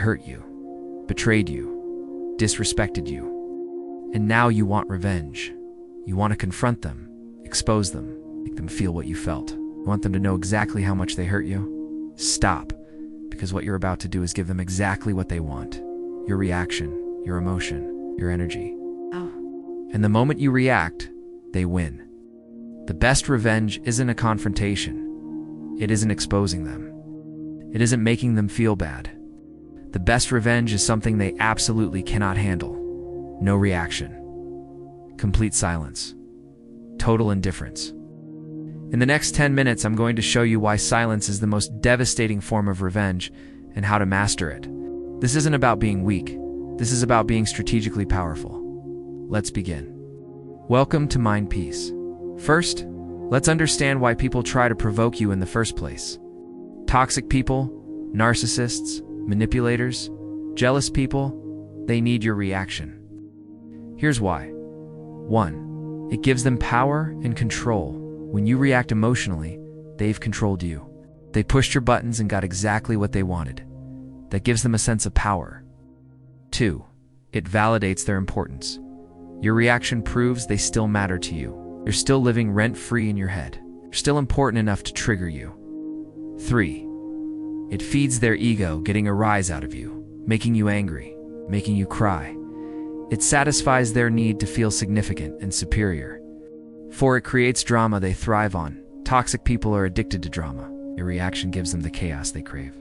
hurt you, betrayed you, disrespected you. And now you want revenge. You want to confront them, expose them, make them feel what you felt. You want them to know exactly how much they hurt you? Stop, because what you're about to do is give them exactly what they want. Your reaction, your emotion, your energy. And the moment you react, they win. The best revenge isn't a confrontation. It isn't exposing them. It isn't making them feel bad. The best revenge is something they absolutely cannot handle. No reaction. Complete silence. Total indifference. In the next 10 minutes, I'm going to show you why silence is the most devastating form of revenge and how to master it. This isn't about being weak. This is about being strategically powerful. Let's begin. Welcome to Mind Peace. First, let's understand why people try to provoke you in the first place. Toxic people, narcissists, manipulators, jealous people, they need your reaction. Here's why. 1. It gives them power and control. When you react emotionally, they've controlled you. They pushed your buttons and got exactly what they wanted. That gives them a sense of power. 2. It validates their importance. Your reaction proves they still matter to you. You're still living rent-free in your head. You're still important enough to trigger you. 3. It feeds their ego, getting a rise out of you, making you angry, making you cry. It satisfies their need to feel significant and superior. 4. It creates drama they thrive on. Toxic people are addicted to drama. Your reaction gives them the chaos they crave.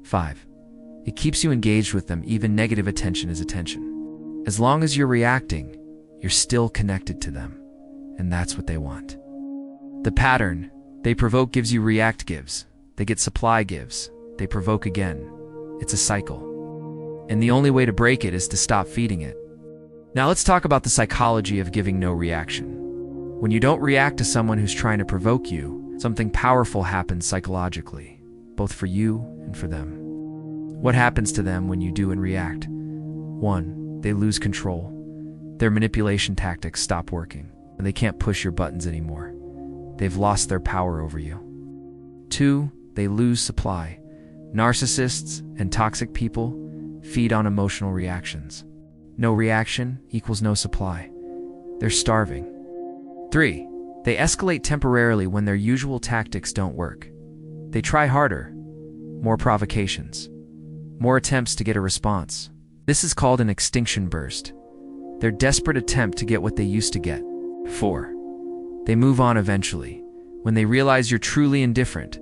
5. It keeps you engaged with them. Even negative attention is attention. As long as you're reacting, you're still connected to them. And that's what they want. The pattern: they provoke gives, you react gives. They get supply gives. They provoke again. It's a cycle. And the only way to break it is to stop feeding it. Now let's talk about the psychology of giving no reaction. When you don't react to someone who's trying to provoke you, something powerful happens psychologically, both for you and for them. What happens to them when you do and react? 1. They lose control. Their manipulation tactics stop working, and they can't push your buttons anymore. They've lost their power over you. 2. They lose supply. Narcissists and toxic people feed on emotional reactions. No reaction equals no supply. They're starving. 3. They escalate temporarily when their usual tactics don't work. They try harder, more provocations, more attempts to get a response. This is called an extinction burst. Their desperate attempt to get what they used to get. 4. They move on eventually. When they realize you're truly indifferent,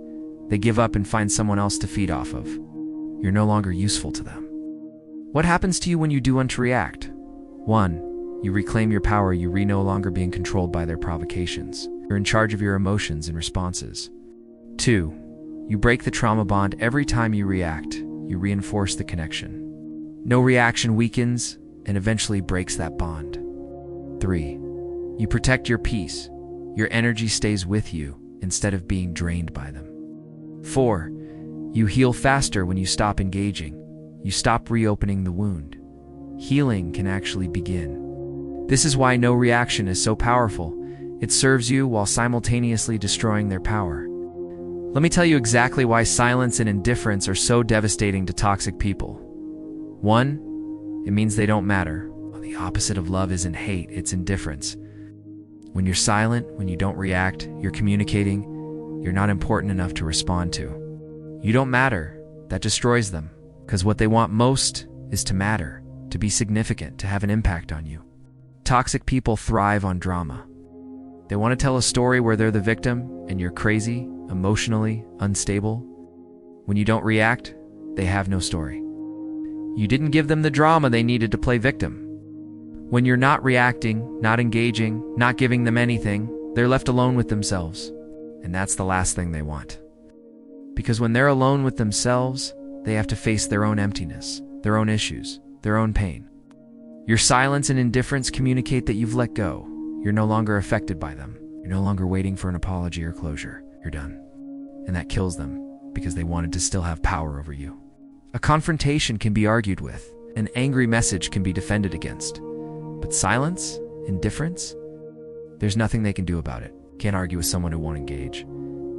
they give up and find someone else to feed off of. You're no longer useful to them. What happens to you when you do want to react? 1. You reclaim your power. You're no longer being controlled by their provocations. You're in charge of your emotions and responses. 2. You break the trauma bond. Every time you react, you reinforce the connection. No reaction weakens and eventually breaks that bond. 3. You protect your peace. Your energy stays with you instead of being drained by them. 4. You heal faster when you stop engaging. You stop reopening the wound. Healing can actually begin. This is why no reaction is so powerful. It serves you while simultaneously destroying their power. Let me tell you exactly why silence and indifference are so devastating to toxic people. 1. It means they don't matter. The opposite of love isn't hate, it's indifference. When you're silent, when you don't react, you're communicating, you're not important enough to respond to. You don't matter. That destroys them. Because what they want most is to matter, to be significant, to have an impact on you. Toxic people thrive on drama. They want to tell a story where they're the victim and you're crazy, emotionally unstable. When you don't react, they have no story. You didn't give them the drama they needed to play victim. When you're not reacting, not engaging, not giving them anything, they're left alone with themselves. And that's the last thing they want. Because when they're alone with themselves, they have to face their own emptiness, their own issues, their own pain. Your silence and indifference communicate that you've let go. You're no longer affected by them. You're no longer waiting for an apology or closure. You're done. And that kills them because they wanted to still have power over you. A confrontation can be argued with. An angry message can be defended against. But silence, indifference, there's nothing they can do about it. Can't argue with someone who won't engage.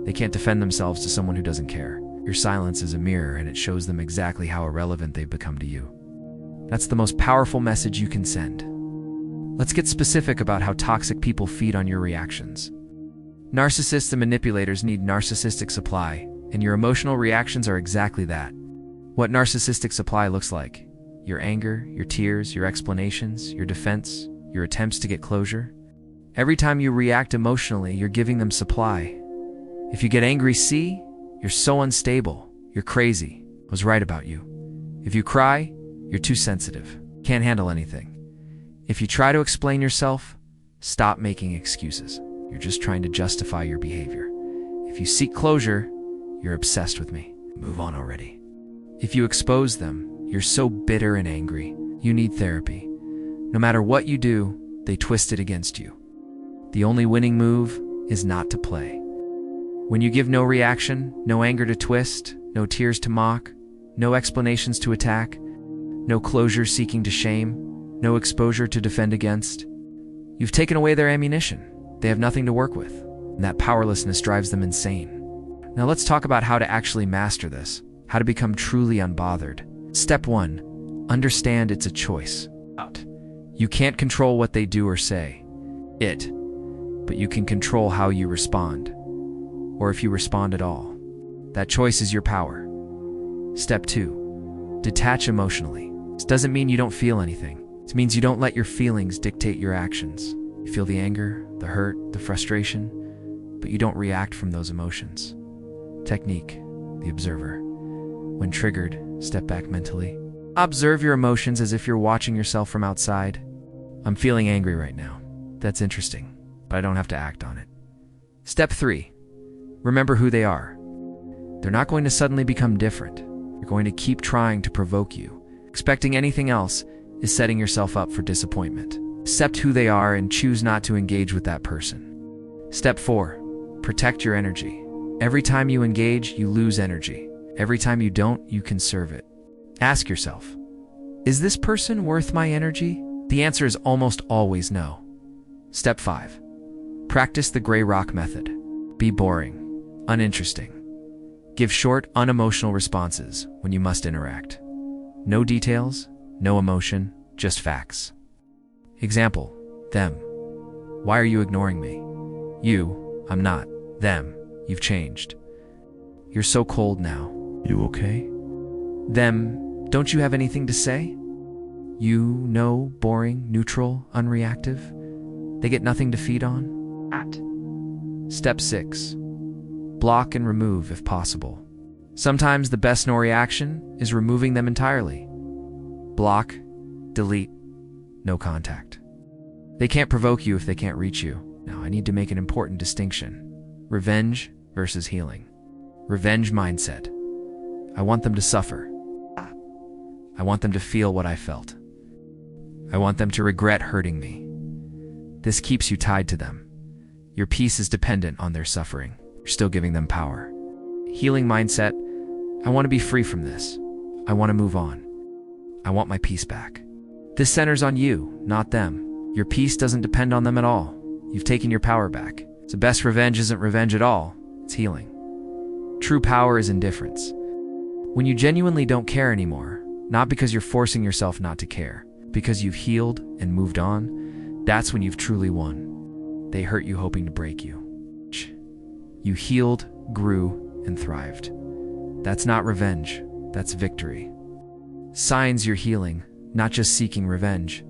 They can't defend themselves to someone who doesn't care. Your silence is a mirror, and it shows them exactly how irrelevant they've become to you. That's the most powerful message you can send. Let's get specific about how toxic people feed on your reactions. Narcissists and manipulators need narcissistic supply, and your emotional reactions are exactly that. What narcissistic supply looks like: your anger, your tears, your explanations, your defense, your attempts to get closure. Every time you react emotionally, you're giving them supply. If you get angry, see, you're so unstable, you're crazy, I was right about you. If you cry, you're too sensitive, can't handle anything. If you try to explain yourself, stop making excuses. You're just trying to justify your behavior. If you seek closure, you're obsessed with me. Move on already. If you expose them, you're so bitter and angry, you need therapy. No matter what you do, they twist it against you. The only winning move is not to play. When you give no reaction, no anger to twist, no tears to mock, no explanations to attack, no closure seeking to shame, no exposure to defend against, you've taken away their ammunition. They have nothing to work with, and that powerlessness drives them insane. Now let's talk about how to actually master this, how to become truly unbothered. Step 1, understand it's a choice. You can't control what they do or say, but you can control how you respond, or if you respond at all. That choice is your power. Step 2, detach emotionally. This doesn't mean you don't feel anything. It means you don't let your feelings dictate your actions. You feel the anger, the hurt, the frustration, but you don't react from those emotions. Technique: the observer. When triggered, step back mentally. Observe your emotions as if you're watching yourself from outside. I'm feeling angry right now. That's interesting, but I don't have to act on it. Step 3, remember who they are. They're not going to suddenly become different. You're going to keep trying to provoke you. Expecting anything else is setting yourself up for disappointment. Accept who they are and choose not to engage with that person. Step 4, protect your energy. Every time you engage, you lose energy. Every time you don't, you conserve it. Ask yourself, is this person worth my energy? The answer is almost always no. Step 5, practice the gray rock method. Be boring, uninteresting. Give short, unemotional responses when you must interact. No details, no emotion, just facts. Example: them. Why are you ignoring me? You, I'm not. Them, you've changed. You're so cold now. You okay? Them, don't you have anything to say? You, no, boring, neutral, unreactive. They get nothing to feed on. Step 6, block and remove if possible. Sometimes the best no reaction is removing them entirely. Block, delete, no contact. They can't provoke you if they can't reach you. Now, I need to make an important distinction: revenge versus healing. Revenge mindset. I want them to suffer. I want them to feel what I felt. I want them to regret hurting me. This keeps you tied to them. Your peace is dependent on their suffering. You're still giving them power. Healing mindset. I want to be free from this. I want to move on. I want my peace back. This centers on you, not them. Your peace doesn't depend on them at all. You've taken your power back. So best revenge isn't revenge at all. It's healing. True power is indifference. When you genuinely don't care anymore, not because you're forcing yourself not to care, because you've healed and moved on, that's when you've truly won. They hurt you hoping to break you. You healed, grew, and thrived. That's not revenge. That's victory. Signs you're healing, not just seeking revenge.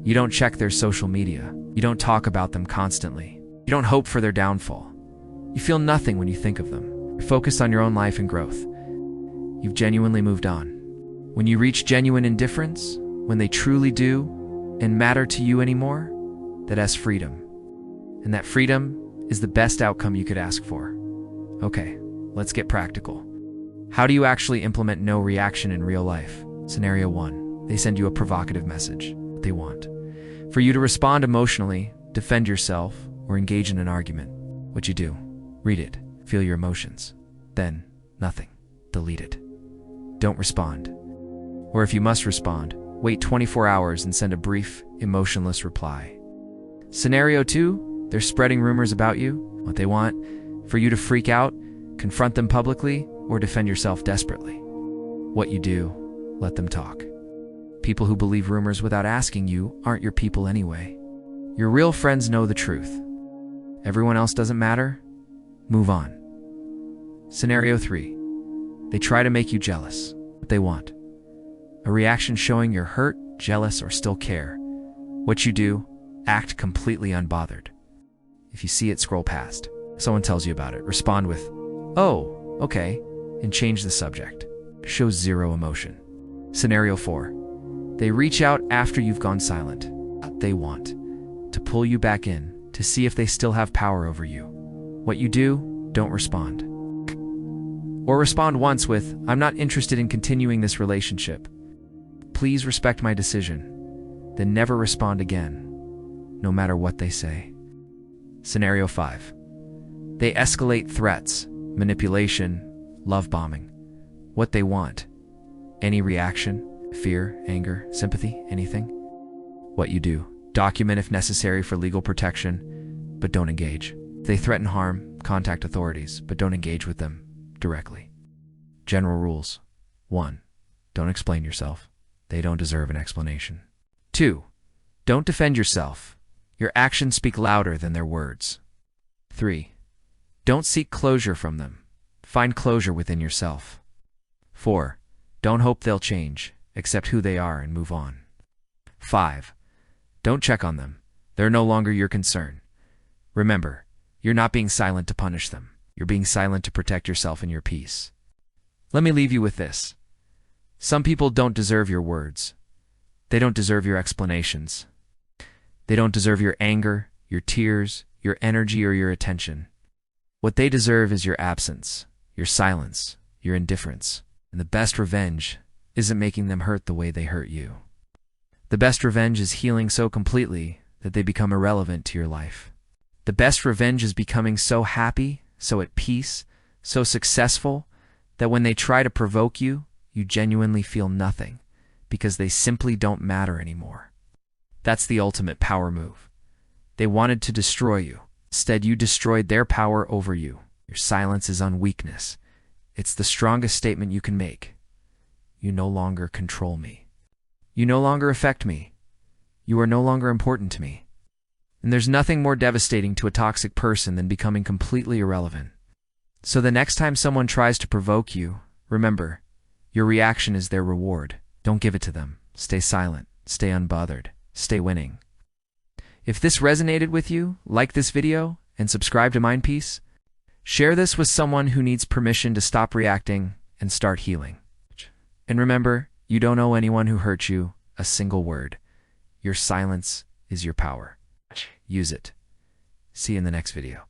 You don't check their social media. You don't talk about them constantly. You don't hope for their downfall. You feel nothing when you think of them. You're focused on your own life and growth. You've genuinely moved on. When you reach genuine indifference, when they truly do and matter to you anymore, that's freedom. And that freedom is the best outcome you could ask for. Okay, let's get practical. How do you actually implement no reaction in real life? Scenario 1, they send you a provocative message. What they want: for you to respond emotionally, defend yourself, or engage in an argument. What you do: read it, feel your emotions. Then, nothing. Delete it. Don't respond. Or if you must respond, wait 24 hours and send a brief, emotionless reply. Scenario 2, they're spreading rumors about you. What they want: for you to freak out, confront them publicly, or defend yourself desperately. What you do, let them talk. People who believe rumors without asking you aren't your people anyway. Your real friends know the truth. Everyone else doesn't matter? Move on. Scenario 3. They try to make you jealous. What they want. A reaction showing you're hurt, jealous, or still care. What you do, act completely unbothered. If you see it, scroll past. Someone tells you about it, respond with, "Oh, okay," and change the subject. Show zero emotion. Scenario 4. They reach out after you've gone silent. They want to pull you back in to see if they still have power over you. What you do, don't respond. Or respond once with, "I'm not interested in continuing this relationship. Please respect my decision." Then never respond again, no matter what they say. Scenario 5. They escalate threats, manipulation, love bombing. What they want. Any reaction, fear, anger, sympathy, anything. What you do. Document if necessary for legal protection, but don't engage. If they threaten harm, contact authorities, but don't engage with them directly. General rules. 1. Don't explain yourself. They don't deserve an explanation. 2. Don't defend yourself. Your actions speak louder than their words. 3. Don't seek closure from them. Find closure within yourself. 4. Don't hope they'll change. Accept who they are and move on. 5. Don't check on them. They're no longer your concern. Remember, you're not being silent to punish them. You're being silent to protect yourself and your peace. Let me leave you with this. Some people don't deserve your words. They don't deserve your explanations. They don't deserve your anger, your tears, your energy, or your attention. What they deserve is your absence, your silence, your indifference. And the best revenge isn't making them hurt the way they hurt you. The best revenge is healing so completely that they become irrelevant to your life. The best revenge is becoming so happy, so at peace, so successful, that when they try to provoke you, you genuinely feel nothing, because they simply don't matter anymore. That's the ultimate power move. They wanted to destroy you. Instead, you destroyed their power over you. Your silence is on weakness. It's the strongest statement you can make. You no longer control me. You no longer affect me. You are no longer important to me. And there's nothing more devastating to a toxic person than becoming completely irrelevant. So the next time someone tries to provoke you, remember, your reaction is their reward. Don't give it to them. Stay silent. Stay unbothered. Stay winning. If this resonated with you, like this video and subscribe to Mindpeace. Share this with someone who needs permission to stop reacting and start healing. And remember, you don't owe anyone who hurt you a single word. Your silence is your power. Use it. See you in the next video.